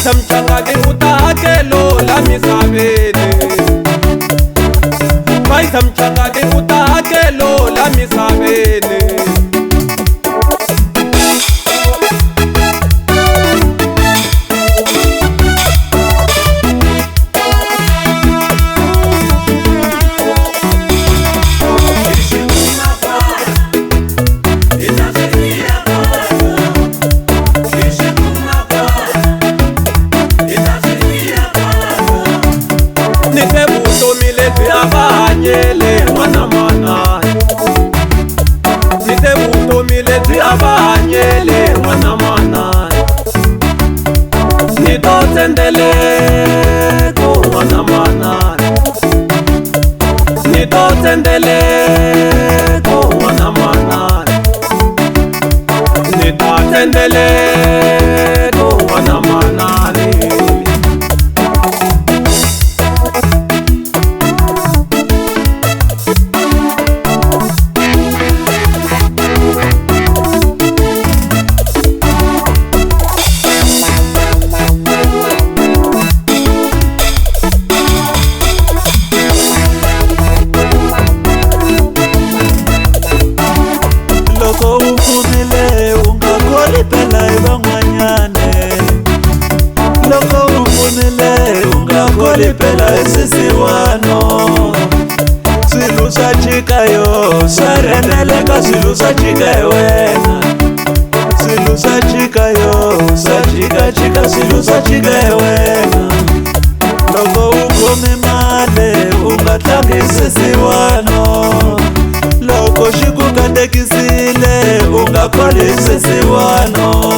Maisa mchangani utahakelo la misaveni. Maisa mchangani utahakelo la misaveni. Abanyele mwana mwana, nite butomile ti abanyele mwana mwana, nitotendele ko mwana mwana, nitotendele ko mwana mwana, nitotendele ko mwana mwana. Loko ufunile ungakoli pela ibangwanyane. Loko ufunile ungakoli pela isisiwano. Silu sachikayo sareneleka silu sachikayo wena. Silu sachikayo sachika silu sachikayo wena. Loko ukome male ungatlangi isisiwano. Loko shikukatekisile ungakholi isisiwano.